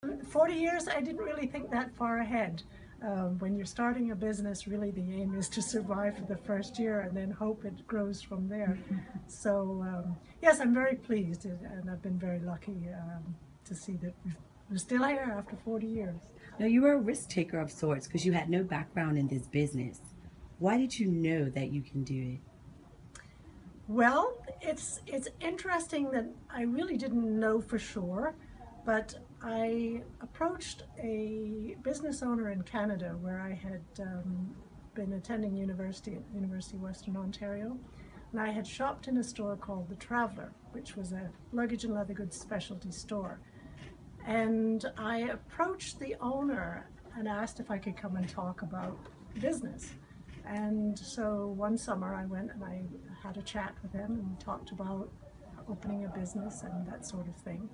40 years, I didn't really think that far ahead. When you're starting a business, really the aim is to survive for the first year and then hope it grows from there. So, yes, I'm very pleased and I've been very lucky to see that we're still here after 40 years. Now, you were a risk taker of sorts because you had no background in this business. Why did you know that you can do it? Well, it's interesting that I really didn't know for sure, but I approached a business owner in Canada where I had been attending university at University of Western Ontario, and I had shopped in a store called The Traveller, which was a luggage and leather goods specialty store. And I approached the owner and asked if I could come and talk about business. And so one summer I went and I had a chat with him and talked about opening a business and that sort of thing.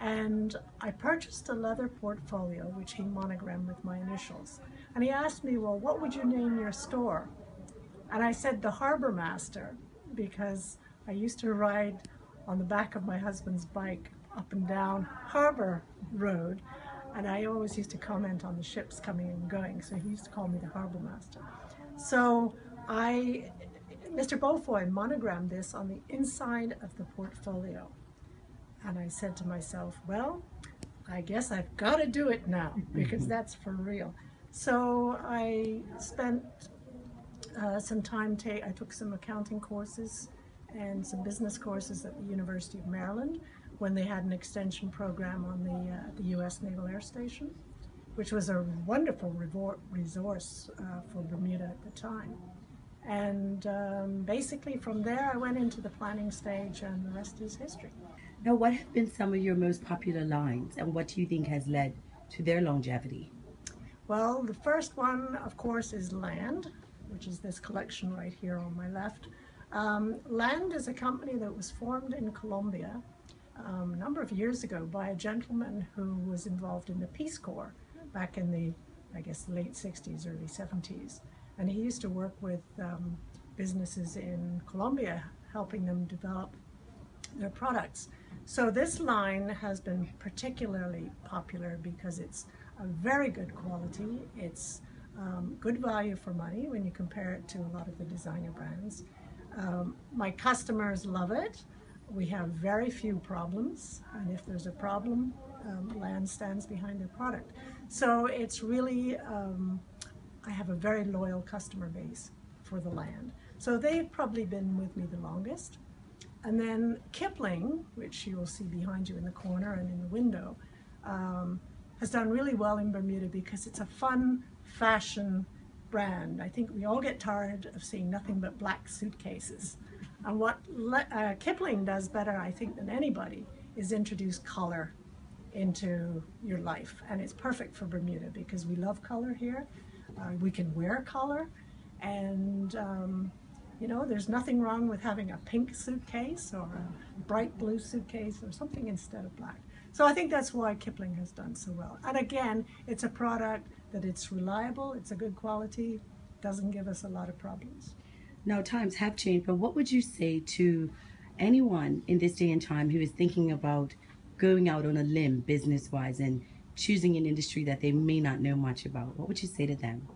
And I purchased a leather portfolio which he monogrammed with my initials. And he asked me, well, what would you name your store? And I said the Harbourmaster, because I used to ride on the back of my husband's bike up and down Harbour Road, and I always used to comment on the ships coming and going, so he used to call me the Harbourmaster. So Mr. Beaufoy monogrammed this on the inside of the portfolio. And I said to myself, well, I guess I've got to do it now because that's for real. So I spent some time, I took some accounting courses and some business courses at the University of Maryland when they had an extension program on the U.S. Naval Air Station, which was a wonderful resource for Bermuda at the time. And basically from there I went into the planning stage and the rest is history. Now, what have been some of your most popular lines and what do you think has led to their longevity? Well, the first one, of course, is Land, which is this collection right here on my left. Land is a company that was formed in Colombia a number of years ago by a gentleman who was involved in the Peace Corps back in the, I guess, the late 60s, early 70s. And he used to work with businesses in Colombia, helping them develop their products. So this line has been particularly popular because it's a very good quality. It's good value for money when you compare it to a lot of the designer brands. My customers love it. We have very few problems, and if there's a problem, Land stands behind their product. So it's really, I have a very loyal customer base for the Land. So they've probably been with me the longest. And then Kipling, which you will see behind you in the corner and in the window, has done really well in Bermuda because it's a fun fashion brand. I think we all get tired of seeing nothing but black suitcases. And what Kipling does better, I think, than anybody is introduce color into your life. And it's perfect for Bermuda because we love color here. We can wear color, and you know, there's nothing wrong with having a pink suitcase or a bright blue suitcase or something instead of black. So I think that's why Kipling has done so well. And again, it's a product that it's reliable, it's a good quality, doesn't give us a lot of problems. Now, times have changed, but what would you say to anyone in this day and time who is thinking about going out on a limb business-wise and choosing an industry that they may not know much about? What would you say to them?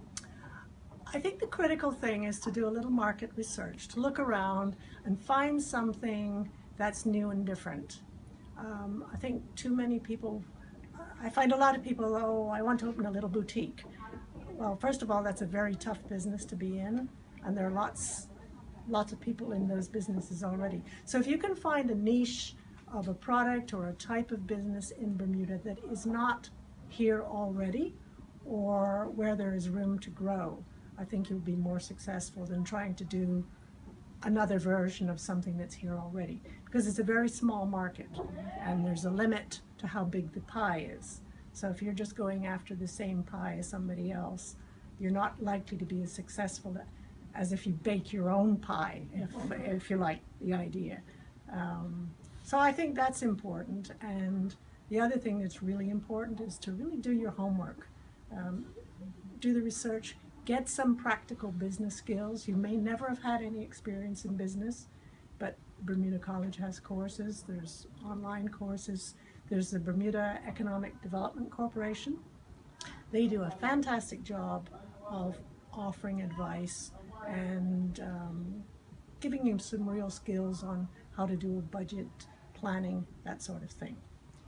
I think the critical thing is to do a little market research, to look around and find something that's new and different. I think too many people, I find a lot of people, oh, I want to open a little boutique. Well, first of all, that's a very tough business to be in, and there are lots of people in those businesses already. So if you can find a niche of a product or a type of business in Bermuda that is not here already, or where there is room to grow, I think you'll be more successful than trying to do another version of something that's here already, because it's a very small market and there's a limit to how big the pie is. So if you're just going after the same pie as somebody else, you're not likely to be as successful as if you bake your own pie, if you like the idea. So I think that's important. And the other thing that's really important is to really do your homework. Do the research, get some practical business skills. You may never have had any experience in business, but Bermuda College has courses, there's online courses, There's the Bermuda Economic Development Corporation. They do a fantastic job of offering advice and giving you some real skills on how to do a budget, planning, that sort of thing.